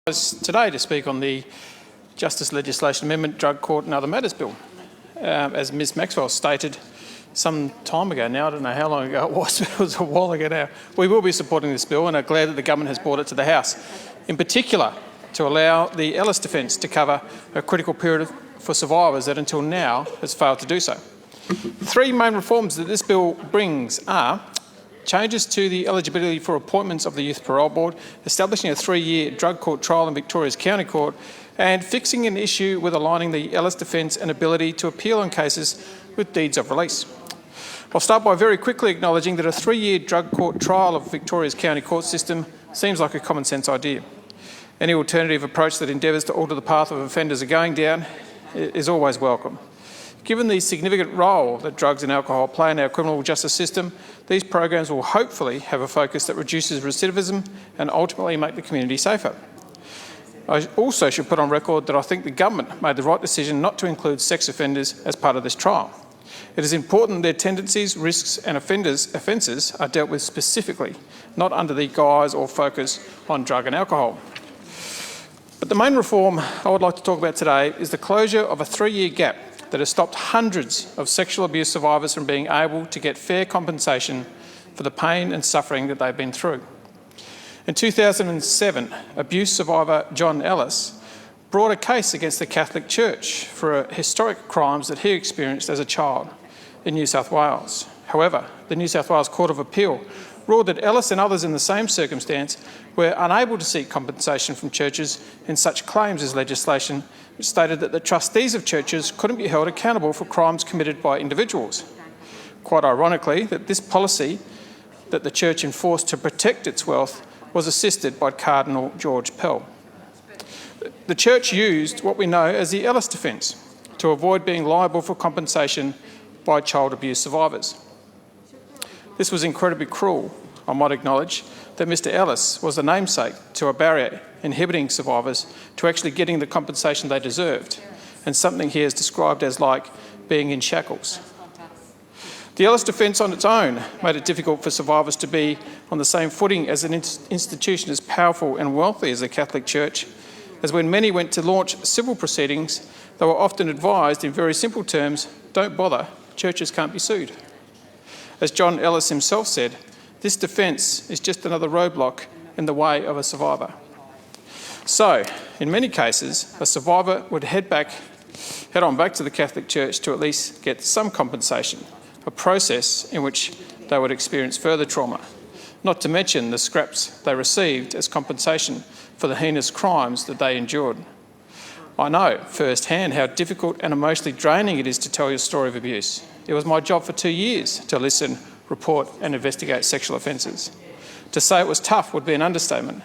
Today to speak on the Justice Legislation Amendment, Drug Court and Other Matters Bill. As Ms Maxwell stated some time ago now, I don't know how long ago it was, but it was a while ago now, we will be supporting this bill and are glad that the government has brought it to the House, in particular to allow the Ellis defence to cover a critical period for survivors that until now has failed to do so. Three main reforms that this bill brings are changes to the eligibility for appointments of the Youth Parole Board, establishing a 3-year drug court trial in Victoria's County Court, and fixing an issue with aligning the Ellis defence and ability to appeal on cases with deeds of release. I'll start by very quickly acknowledging that a 3-year drug court trial of Victoria's County Court system seems like a common sense idea. Any alternative approach that endeavours to alter the path of offenders are going down is always welcome. Given the significant role that drugs and alcohol play in our criminal justice system, these programs will hopefully have a focus that reduces recidivism and ultimately make the community safer. I also should put on record that I think the government made the right decision not to include sex offenders as part of this trial. It is important their tendencies, risks and offences are dealt with specifically, not under the guise or focus on drug and alcohol. But the main reform I would like to talk about today is the closure of a 3-year gap that has stopped hundreds of sexual abuse survivors from being able to get fair compensation for the pain and suffering that they've been through. In 2007, abuse survivor John Ellis brought a case against the Catholic Church for historic crimes that he experienced as a child in New South Wales. However, the New South Wales Court of Appeal ruled that Ellis and others in the same circumstance were unable to seek compensation from churches in such claims as legislation which stated that the trustees of churches couldn't be held accountable for crimes committed by individuals. Quite ironically, that this policy that the church enforced to protect its wealth was assisted by Cardinal George Pell. The church used what we know as the Ellis defence to avoid being liable for compensation by child abuse survivors. This was incredibly cruel, I might acknowledge, that Mr Ellis was the namesake to a barrier inhibiting survivors to actually getting the compensation they deserved, and something he has described as like being in shackles. The Ellis defence on its own made it difficult for survivors to be on the same footing as an institution as powerful and wealthy as the Catholic Church, as when many went to launch civil proceedings, they were often advised in very simple terms, don't bother, churches can't be sued. As John Ellis himself said, this defence is just another roadblock in the way of a survivor. So, in many cases, a survivor would head on back to the Catholic Church to at least get some compensation, a process in which they would experience further trauma, not to mention the scraps they received as compensation for the heinous crimes that they endured. I know firsthand how difficult and emotionally draining it is to tell your story of abuse. It was my job for 2 years to listen, report and investigate sexual offences. To say it was tough would be an understatement,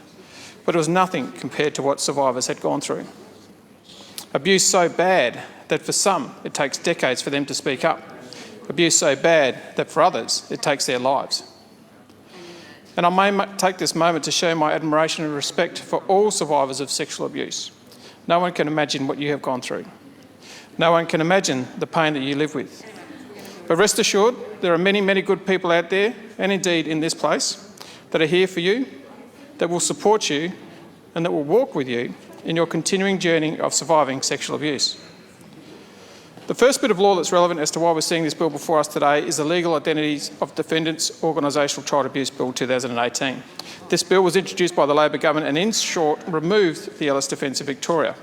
but it was nothing compared to what survivors had gone through. Abuse so bad that for some it takes decades for them to speak up. Abuse so bad that for others it takes their lives. And I may take this moment to show my admiration and respect for all survivors of sexual abuse. No one can imagine what you have gone through. No one can imagine the pain that you live with. But rest assured, there are many, many good people out there, and indeed in this place, that are here for you, that will support you, and that will walk with you in your continuing journey of surviving sexual abuse. The first bit of law that's relevant as to why we're seeing this bill before us today is the Legal Identities of Defendants Organisational Child Abuse Bill 2018. This bill was introduced by the Labor government and, in short, removed the Ellis defence of Victoria.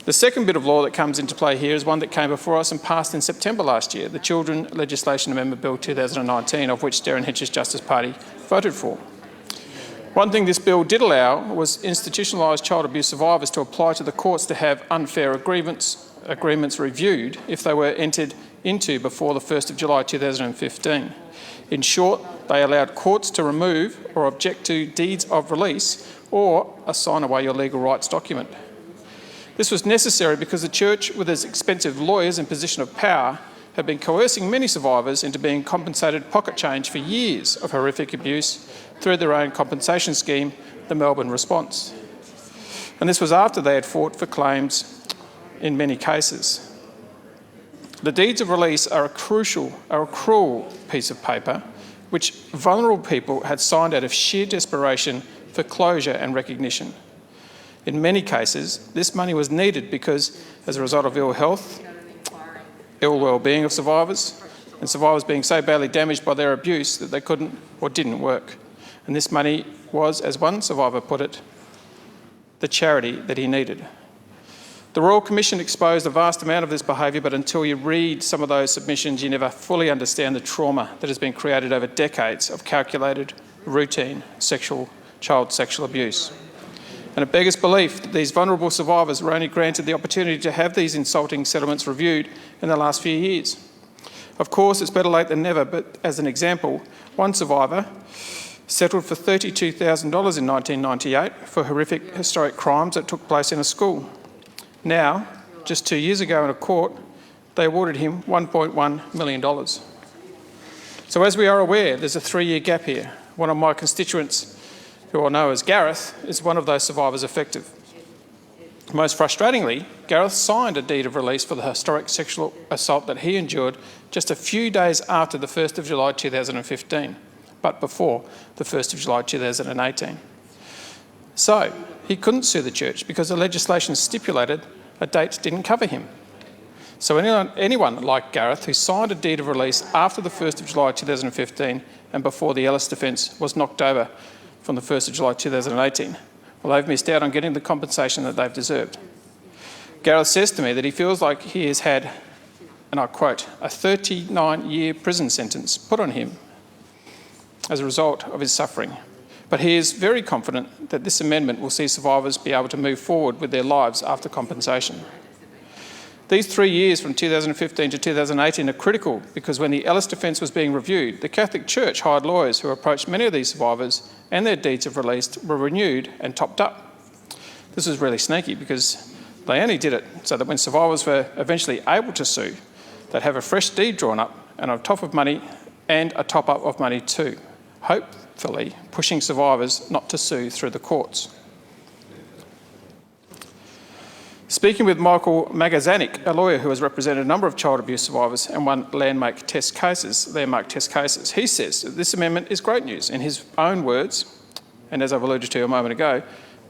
The second bit of law that comes into play here is one that came before us and passed in September last year, the Children Legislation Amendment Bill 2019, of which Darren Hench's Justice Party voted for. One thing this bill did allow was institutionalised child abuse survivors to apply to the courts to have unfair agreements reviewed if they were entered into before the 1st of July 2015. In short, they allowed courts to remove or object to deeds of release or a sign away your legal rights document. This was necessary because the Church, with its expensive lawyers in position of power, had been coercing many survivors into being compensated pocket change for years of horrific abuse through their own compensation scheme, the Melbourne Response. And this was after they had fought for claims in many cases. The deeds of release are a cruel piece of paper which vulnerable people had signed out of sheer desperation for closure and recognition. In many cases, this money was needed because, as a result of ill health, ill well-being of survivors, and survivors being so badly damaged by their abuse that they couldn't or didn't work. And this money was, as one survivor put it, the charity that he needed. The Royal Commission exposed a vast amount of this behaviour, but until you read some of those submissions, you never fully understand the trauma that has been created over decades of calculated, routine child sexual abuse. And it beggars belief that these vulnerable survivors were only granted the opportunity to have these insulting settlements reviewed in the last few years. Of course, it's better late than never, but as an example, one survivor settled for $32,000 in 1998 for horrific historic crimes that took place in a school. Now, just 2 years ago in a court, they awarded him $1.1 million. So as we are aware, there's a 3-year gap here. One of my constituents, who I know as Gareth, is one of those survivors affected. Most frustratingly, Gareth signed a deed of release for the historic sexual assault that he endured just a few days after the 1st of July 2015, but before the 1st of July 2018. So, he couldn't sue the church because the legislation stipulated a date didn't cover him. So anyone like Gareth who signed a deed of release after the 1st of July 2015 and before the Ellis defence was knocked over from the 1st of July 2018, well, they've missed out on getting the compensation that they've deserved. Gareth says to me that he feels like he has had, and I quote, a 39-year prison sentence put on him as a result of his suffering. But he is very confident that this amendment will see survivors be able to move forward with their lives after compensation. These 3 years from 2015 to 2018 are critical because when the Ellis defence was being reviewed, the Catholic Church hired lawyers who approached many of these survivors and their deeds of release were renewed and topped up. This was really sneaky because they only did it so that when survivors were eventually able to sue, they'd have a fresh deed drawn up and a top of money and a top-up of money too, hopefully pushing survivors not to sue through the courts. Speaking with Michael Magazanik, a lawyer who has represented a number of child abuse survivors and won landmark test cases, he says that this amendment is great news. In his own words, and as I've alluded to a moment ago,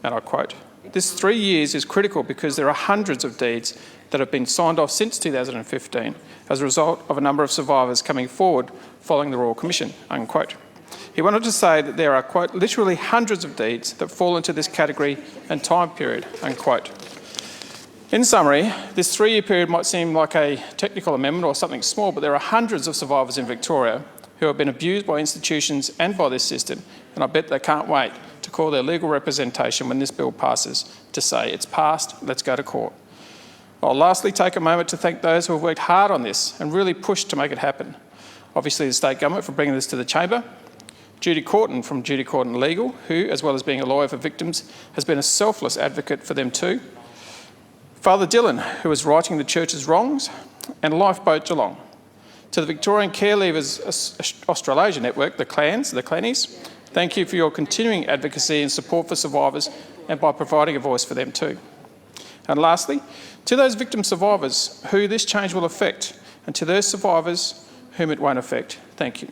and I quote, "This 3 years is critical because there are hundreds of deeds that have been signed off since 2015 as a result of a number of survivors coming forward following the Royal Commission," unquote. He wanted to say that there are, quote, "literally hundreds of deeds that fall into this category and time period," unquote. In summary, this 3-year period might seem like a technical amendment or something small, but there are hundreds of survivors in Victoria who have been abused by institutions and by this system, and I bet they can't wait to call their legal representation when this bill passes to say, "It's passed, let's go to court." I'll lastly take a moment to thank those who have worked hard on this and really pushed to make it happen. Obviously the State Government for bringing this to the Chamber, Judy Corton from Judy Corton Legal, who, as well as being a lawyer for victims, has been a selfless advocate for them too, Father Dillon, who is righting the church's wrongs, and Lifeboat Geelong. To the Victorian Care Leavers Australasia Network, the Clannies, thank you for your continuing advocacy and support for survivors and by providing a voice for them too. And lastly, to those victim survivors who this change will affect, and to those survivors whom it won't affect, thank you.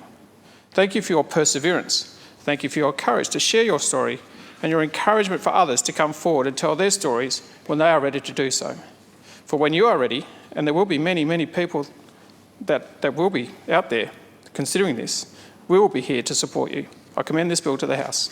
Thank you for your perseverance. Thank you for your courage to share your story and your encouragement for others to come forward and tell their stories when they are ready to do so. For when you are ready, and there will be many, many people that will be out there considering this, we will be here to support you. I commend this bill to the House.